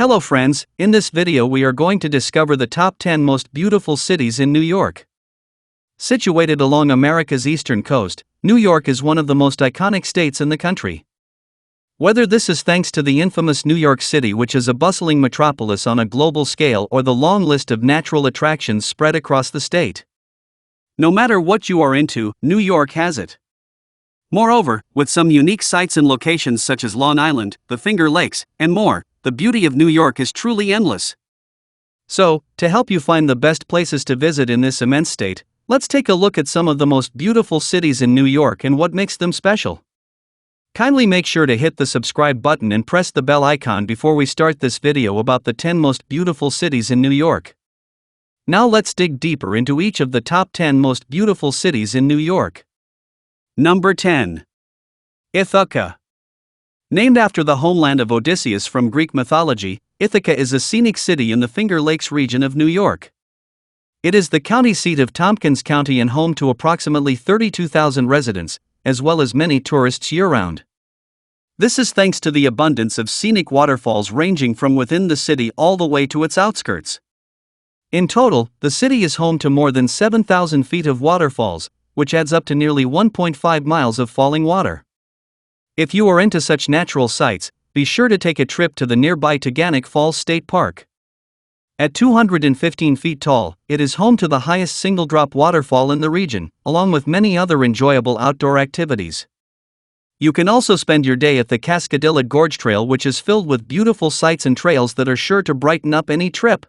Hello friends, in this video we are going to discover the top 10 most beautiful cities in New York. Situated along America's eastern coast, New York is one of the most iconic states in the country. Whether this is thanks to the infamous New York City, which is a bustling metropolis on a global scale, or the long list of natural attractions spread across the state. No matter what you are into, New York has it. Moreover, with some unique sites and locations such as Long Island, the Finger Lakes, and more, the beauty of New York is truly endless. So, to help you find the best places to visit in this immense state, let's take a look at some of the most beautiful cities in New York and what makes them special. Kindly make sure to hit the subscribe button and press the bell icon before we start this video about the 10 most beautiful cities in New York. Now let's dig deeper into each of the top 10 most beautiful cities in New York. Number 10. Ithaca. Named after the homeland of Odysseus from Greek mythology, Ithaca is a scenic city in the Finger Lakes region of New York. It is the county seat of Tompkins County and home to approximately 32,000 residents, as well as many tourists year-round. This is thanks to the abundance of scenic waterfalls ranging from within the city all the way to its outskirts. In total, the city is home to more than 7,000 feet of waterfalls, which adds up to nearly 1.5 miles of falling water. If you are into such natural sights, be sure to take a trip to the nearby Niagara Falls State Park. At 215 feet tall, it is home to the highest single-drop waterfall in the region, along with many other enjoyable outdoor activities. You can also spend your day at the Cascadilla Gorge Trail, which is filled with beautiful sights and trails that are sure to brighten up any trip.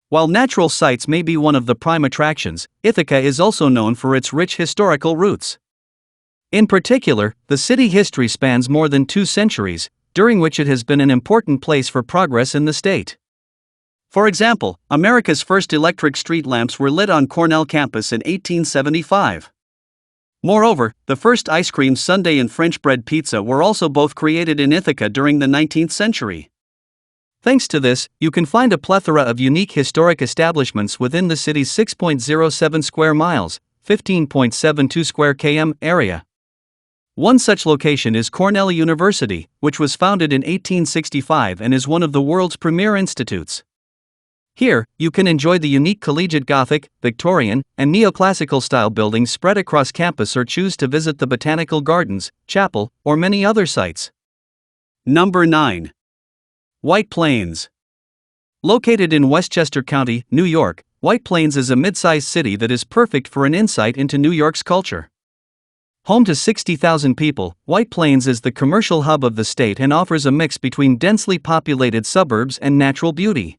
While natural sights may be one of the prime attractions, Ithaca is also known for its rich historical roots. In particular, the city history spans more than 2 centuries, during which it has been an important place for progress in the state. For example, America's first electric street lamps were lit on Cornell campus in 1875. Moreover, the first ice cream sundae and French bread pizza were also both created in Ithaca during the 19th century. Thanks to this, you can find a plethora of unique historic establishments within the city's 6.07 square miles, 15.72 square km area. One such location is Cornell University, which was founded in 1865 and is one of the world's premier institutes. Here, you can enjoy the unique collegiate Gothic, Victorian, and neoclassical style buildings spread across campus, or choose to visit the botanical gardens, chapel, or many other sites. Number 9. White Plains. Located in Westchester County, New York, White Plains is a mid-sized city that is perfect for an insight into New York's culture. Home to 60,000 people, White Plains is the commercial hub of the state and offers a mix between densely populated suburbs and natural beauty.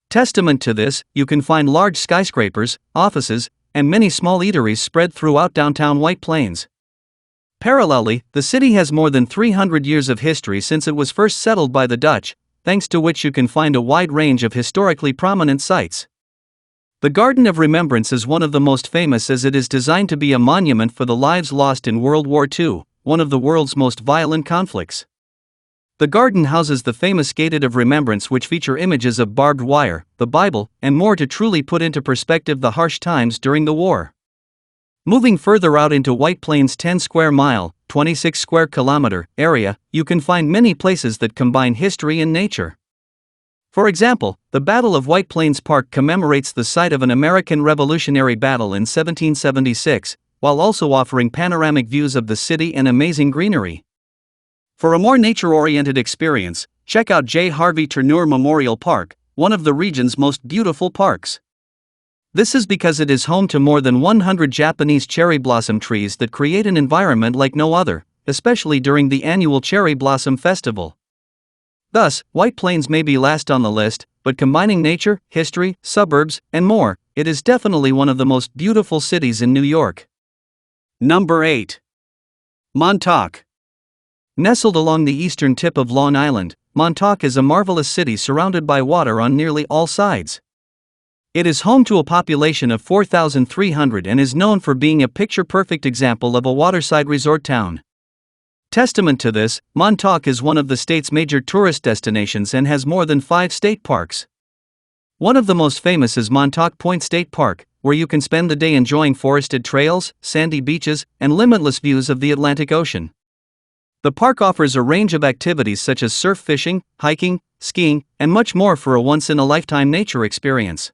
Testament to this, you can find large skyscrapers, offices, and many small eateries spread throughout downtown White Plains. Parallelly, the city has more than 300 years of history since it was first settled by the Dutch, thanks to which you can find a wide range of historically prominent sites. The Garden of Remembrance is one of the most famous, as it is designed to be a monument for the lives lost in World War II, one of the world's most violent conflicts. The garden houses the famous Gated of Remembrance, which feature images of barbed wire, the Bible, and more to truly put into perspective the harsh times during the war. Moving further out into White Plains' 10 square mile, 26 square kilometer area, you can find many places that combine history and nature. For example, the Battle of White Plains Park commemorates the site of an American Revolutionary battle in 1776, while also offering panoramic views of the city and amazing greenery. For a more nature-oriented experience, check out J. Harvey Turnure Memorial Park, one of the region's most beautiful parks. This is because it is home to more than 100 Japanese cherry blossom trees that create an environment like no other, especially during the annual Cherry Blossom Festival. Thus, White Plains may be last on the list, but combining nature, history, suburbs, and more, it is definitely one of the most beautiful cities in New York. Number 8. Montauk. Nestled along the eastern tip of Long Island, Montauk is a marvelous city surrounded by water on nearly all sides. It is home to a population of 4,300 and is known for being a picture-perfect example of a waterside resort town. Testament to this, Montauk is one of the state's major tourist destinations and has more than 5 state parks. One of the most famous is Montauk Point State Park, where you can spend the day enjoying forested trails, sandy beaches, and limitless views of the Atlantic Ocean. The park offers a range of activities such as surf fishing, hiking, skiing, and much more for a once-in-a-lifetime nature experience.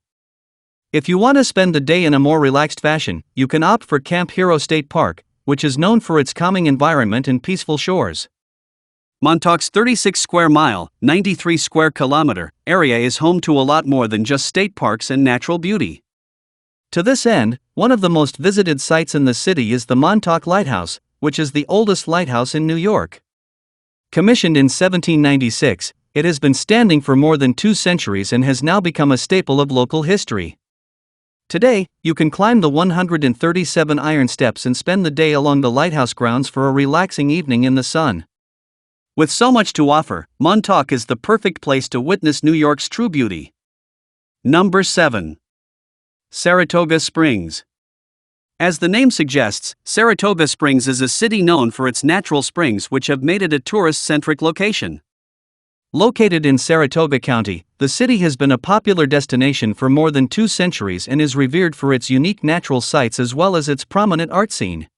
If you want to spend the day in a more relaxed fashion, you can opt for Camp Hero State Park, which is known for its calming environment and peaceful shores. Montauk's 36 square mile, 93 square kilometer area is home to a lot more than just state parks and natural beauty. To this end, one of the most visited sites in the city is the Montauk Lighthouse, which is the oldest lighthouse in New York. Commissioned in 1796, it has been standing for more than 2 centuries and has now become a staple of local history. Today, you can climb the 137 iron steps and spend the day along the lighthouse grounds for a relaxing evening in the sun. With so much to offer, Montauk is the perfect place to witness New York's true beauty. Number 7. Saratoga Springs. As the name suggests, Saratoga Springs is a city known for its natural springs which have made it a tourist-centric location. Located in Saratoga County, the city has been a popular destination for more than 2 centuries and is revered for its unique natural sights as well as its prominent art scene.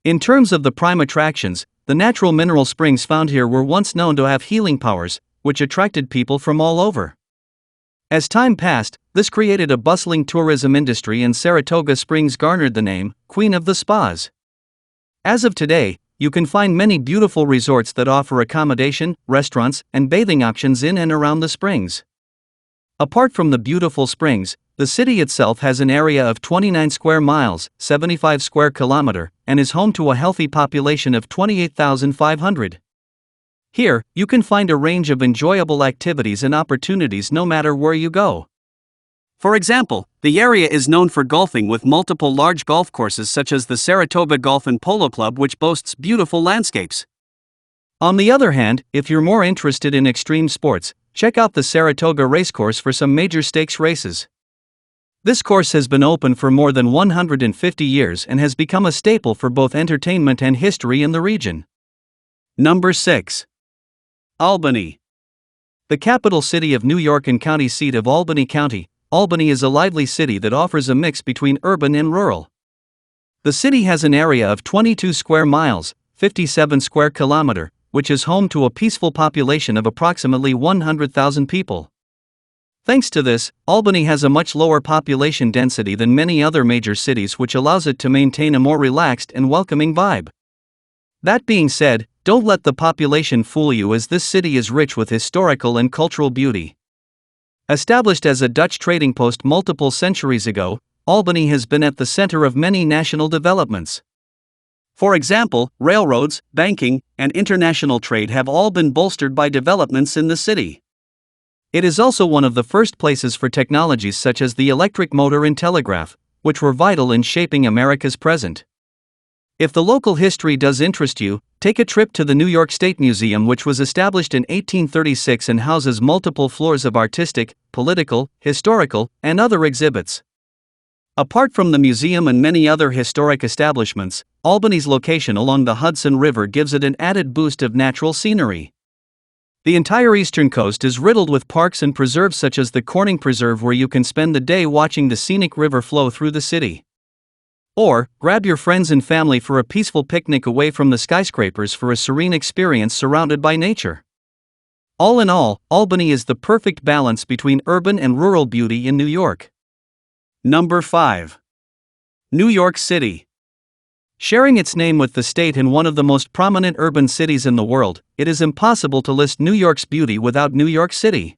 In terms of the prime attractions, the natural mineral springs found here were once known to have healing powers, which attracted people from all over. As time passed, this created a bustling tourism industry and Saratoga Springs garnered the name, Queen of the Spas. As of today, you can find many beautiful resorts that offer accommodation, restaurants, and bathing options in and around the springs. Apart from the beautiful springs, the city itself has an area of 29 square miles, 75 square kilometer, and is home to a healthy population of 28,500. Here, you can find a range of enjoyable activities and opportunities no matter where you go. For example, the area is known for golfing with multiple large golf courses such as the Saratoga Golf and Polo Club, which boasts beautiful landscapes. On the other hand, if you're more interested in extreme sports, check out the Saratoga Racecourse for some major stakes races. This course has been open for more than 150 years and has become a staple for both entertainment and history in the region. Number 6. Albany. The capital city of New York and county seat of Albany County, Albany is a lively city that offers a mix between urban and rural. The city has an area of 22 square miles, 57 square kilometer, which is home to a peaceful population of approximately 100,000 people. Thanks to this, Albany has a much lower population density than many other major cities, which allows it to maintain a more relaxed and welcoming vibe. That being said, don't let the population fool you, as this city is rich with historical and cultural beauty. Established as a Dutch trading post multiple centuries ago, Albany has been at the center of many national developments. For example, railroads, banking, and international trade have all been bolstered by developments in the city. It is also one of the first places for technologies such as the electric motor and telegraph, which were vital in shaping America's present. If the local history does interest you, take a trip to the New York State Museum, which was established in 1836 and houses multiple floors of artistic, political, historical, and other exhibits. Apart from the museum and many other historic establishments, Albany's location along the Hudson River gives it an added boost of natural scenery. The entire eastern coast is riddled with parks and preserves such as the Corning Preserve, where you can spend the day watching the scenic river flow through the city. Or, grab your friends and family for a peaceful picnic away from the skyscrapers for a serene experience surrounded by nature. All in all, Albany is the perfect balance between urban and rural beauty in New York. Number 5. New York City. Sharing its name with the state and one of the most prominent urban cities in the world, it is impossible to list New York's beauty without New York City.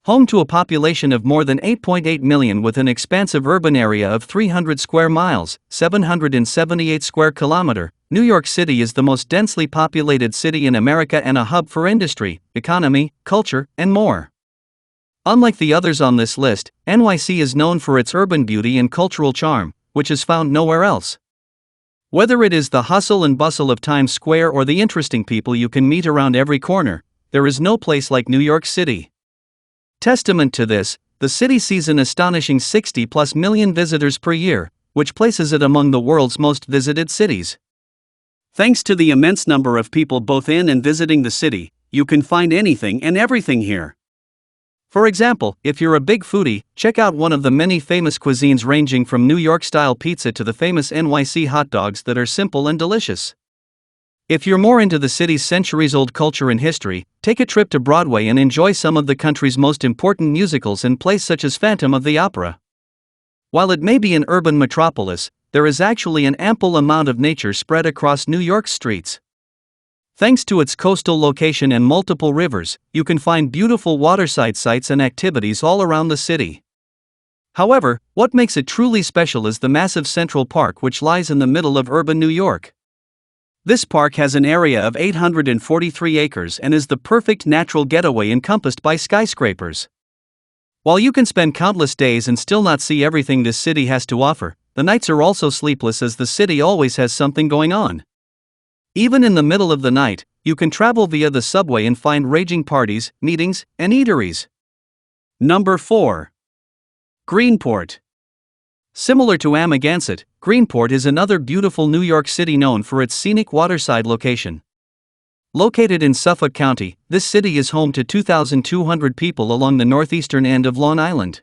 Home to a population of more than 8.8 million with an expansive urban area of 300 square miles, 778 square kilometer, New York City is the most densely populated city in America and a hub for industry, economy, culture, and more. Unlike the others on this list, NYC is known for its urban beauty and cultural charm, which is found nowhere else. Whether it is the hustle and bustle of Times Square or the interesting people you can meet around every corner, there is no place like New York City. Testament to this, the city sees an astonishing 60+ million visitors per year, which places it among the world's most visited cities. Thanks to the immense number of people both in and visiting the city, you can find anything and everything here. For example, if you're a big foodie, check out one of the many famous cuisines ranging from New York-style pizza to the famous NYC hot dogs that are simple and delicious. If you're more into the city's centuries-old culture and history, take a trip to Broadway and enjoy some of the country's most important musicals and plays such as Phantom of the Opera. While it may be an urban metropolis, there is actually an ample amount of nature spread across New York's streets. Thanks to its coastal location and multiple rivers, you can find beautiful waterside sites and activities all around the city. However, what makes it truly special is the massive Central Park, which lies in the middle of urban New York. This park has an area of 843 acres and is the perfect natural getaway encompassed by skyscrapers. While you can spend countless days and still not see everything this city has to offer, the nights are also sleepless as the city always has something going on. Even in the middle of the night, you can travel via the subway and find raging parties, meetings, and eateries. Number 4. Greenport. Similar to Amagansett, Greenport is another beautiful New York city known for its scenic waterside location. Located in Suffolk County, this city is home to 2,200 people along the northeastern end of Long Island.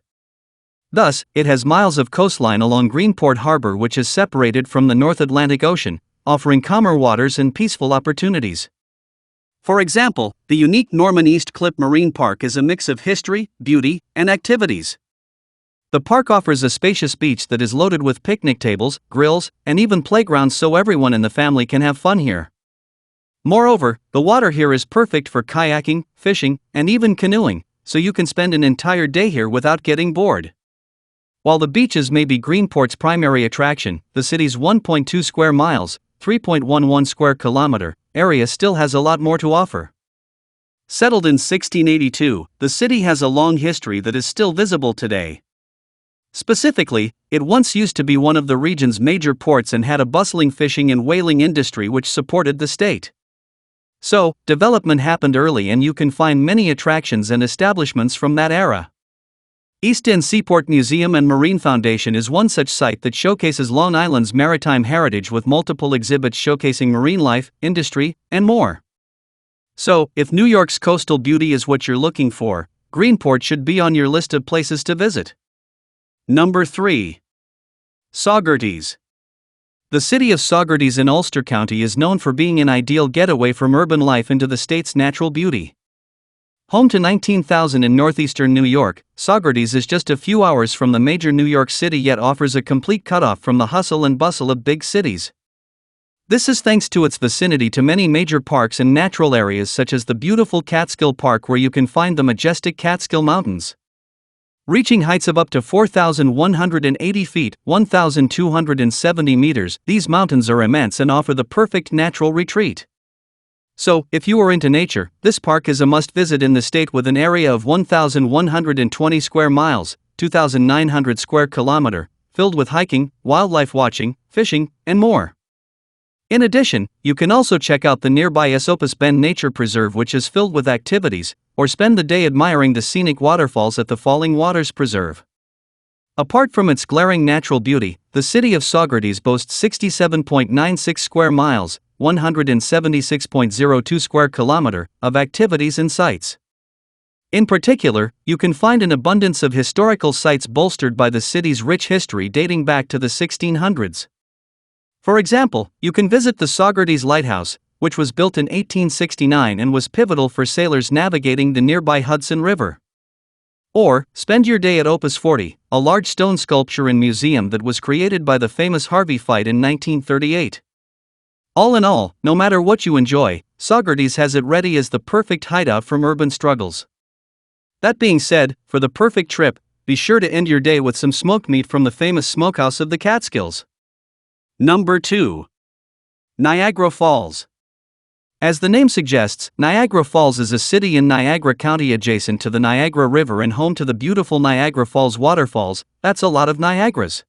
Thus, it has miles of coastline along Greenport Harbor, which is separated from the North Atlantic Ocean, offering calmer waters and peaceful opportunities. For example, the unique Norman East Clip Marine Park is a mix of history, beauty, and activities. The park offers a spacious beach that is loaded with picnic tables, grills, and even playgrounds so everyone in the family can have fun here. Moreover, the water here is perfect for kayaking, fishing, and even canoeing, so you can spend an entire day here without getting bored. While the beaches may be Greenport's primary attraction, the city's 1.2 square miles, 3.11 square kilometer, area still has a lot more to offer. Settled in 1682, the city has a long history that is still visible today. Specifically, it once used to be one of the region's major ports and had a bustling fishing and whaling industry which supported the state. So, development happened early and you can find many attractions and establishments from that era. East End Seaport Museum and Marine Foundation is one such site that showcases Long Island's maritime heritage with multiple exhibits showcasing marine life, industry, and more. So, if New York's coastal beauty is what you're looking for, Greenport should be on your list of places to visit. Number 3. Saugerties. The city of Saugerties in Ulster County is known for being an ideal getaway from urban life into the state's natural beauty. Home to 19,000 in northeastern New York, Saugerties is just a few hours from the major New York City yet offers a complete cutoff from the hustle and bustle of big cities. This is thanks to its vicinity to many major parks and natural areas such as the beautiful Catskill Park where you can find the majestic Catskill Mountains. Reaching heights of up to 4,180 feet, 1,270 meters, these mountains are immense and offer the perfect natural retreat. So, if you are into nature, this park is a must-visit in the state with an area of 1,120 square miles, 2,900 square kilometer, filled with hiking, wildlife watching, fishing, and more. In addition, you can also check out the nearby Esopus Bend Nature Preserve, which is filled with activities, or spend the day admiring the scenic waterfalls at the Falling Waters Preserve. Apart from its glaring natural beauty, the city of Saugerties boasts 67.96 square miles, 176.02 square kilometer, of activities and sites. In particular, you can find an abundance of historical sites bolstered by the city's rich history dating back to the 1600s. For example, you can visit the Saugerties Lighthouse, which was built in 1869 and was pivotal for sailors navigating the nearby Hudson River. Or, spend your day at Opus 40, a large stone sculpture and museum that was created by the famous Harvey fight in 1938. All in all, no matter what you enjoy, Saugerties has it ready as the perfect hideout from urban struggles. That being said, for the perfect trip, be sure to end your day with some smoked meat from the famous smokehouse of the Catskills. Number 2. Niagara Falls. As the name suggests, Niagara Falls is a city in Niagara County adjacent to the Niagara River and home to the beautiful Niagara Falls waterfalls. That's a lot of Niagaras.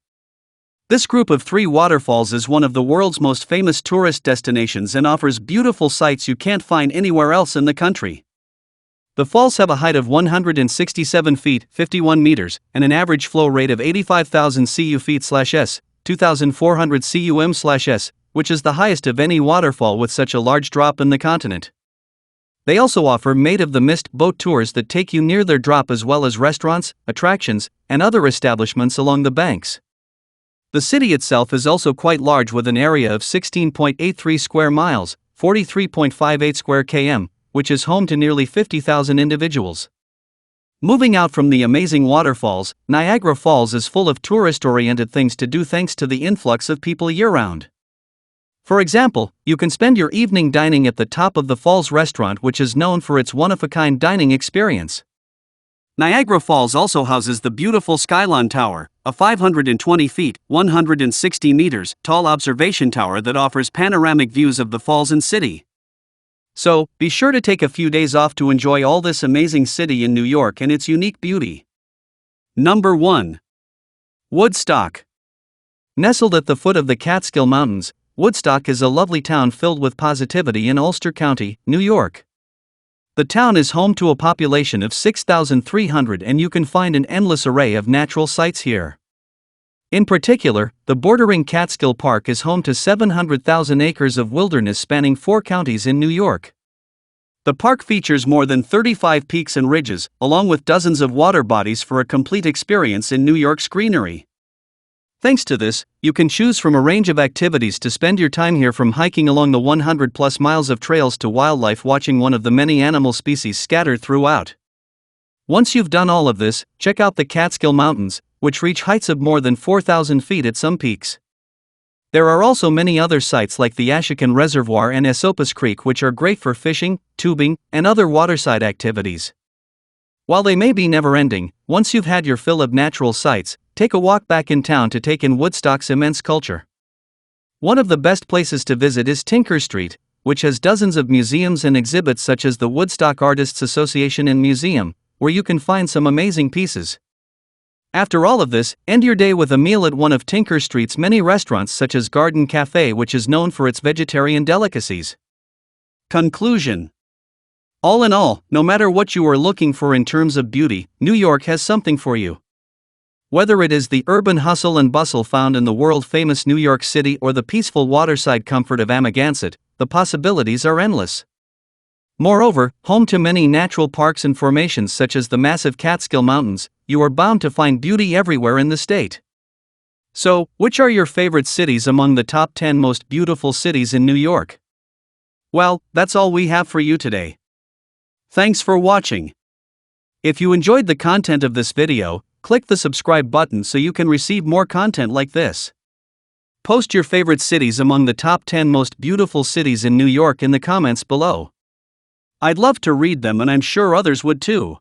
This group of 3 waterfalls is one of the world's most famous tourist destinations and offers beautiful sights you can't find anywhere else in the country. The falls have a height of 167 feet, 51 meters, and an average flow rate of 85,000 cu feet/s, 2,400 cum/s, which is the highest of any waterfall with such a large drop in the continent. They also offer Maid of the Mist boat tours that take you near their drop, as well as restaurants, attractions, and other establishments along the banks. The city itself is also quite large with an area of 16.83 square miles, 43.58 square km, which is home to nearly 50,000 individuals. Moving out from the amazing waterfalls, Niagara Falls is full of tourist-oriented things to do thanks to the influx of people year-round. For example, you can spend your evening dining at the top of the Falls restaurant, which is known for its one-of-a-kind dining experience. Niagara Falls also houses the beautiful Skyline Tower, a 520 feet, 160 meters, tall observation tower that offers panoramic views of the falls and city. So, be sure to take a few days off to enjoy all this amazing city in New York and its unique beauty. Number 1. Woodstock. Nestled at the foot of the Catskill Mountains, Woodstock is a lovely town filled with positivity in Ulster County, New York. The town is home to a population of 6,300 and you can find an endless array of natural sights here. In particular, the bordering Catskill Park is home to 700,000 acres of wilderness spanning 4 counties in New York. The park features more than 35 peaks and ridges, along with dozens of water bodies for a complete experience in New York's greenery. Thanks to this, you can choose from a range of activities to spend your time here, from hiking along the 100-plus miles of trails to wildlife watching one of the many animal species scattered throughout. Once you've done all of this, check out the Catskill Mountains, which reach heights of more than 4,000 feet at some peaks. There are also many other sites like the Ashokan Reservoir and Esopus Creek, which are great for fishing, tubing, and other waterside activities. While they may be never-ending, once you've had your fill of natural sights, take a walk back in town to take in Woodstock's immense culture. One of the best places to visit is Tinker Street, which has dozens of museums and exhibits such as the Woodstock Artists Association and Museum, where you can find some amazing pieces. After all of this, end your day with a meal at one of Tinker Street's many restaurants such as Garden Cafe, which is known for its vegetarian delicacies. Conclusion. All in all, no matter what you are looking for in terms of beauty, New York has something for you. Whether it is the urban hustle and bustle found in the world-famous New York City or the peaceful waterside comfort of Amagansett, the possibilities are endless. Moreover, home to many natural parks and formations such as the massive Catskill Mountains, you are bound to find beauty everywhere in the state. So, which are your favorite cities among the top 10 most beautiful cities in New York? Well, that's all we have for you today. Thanks for watching. If you enjoyed the content of this video, click the subscribe button so you can receive more content like this. Post your favorite cities among the top 10 most beautiful cities in New York in the comments below. I'd love to read them, and I'm sure others would too.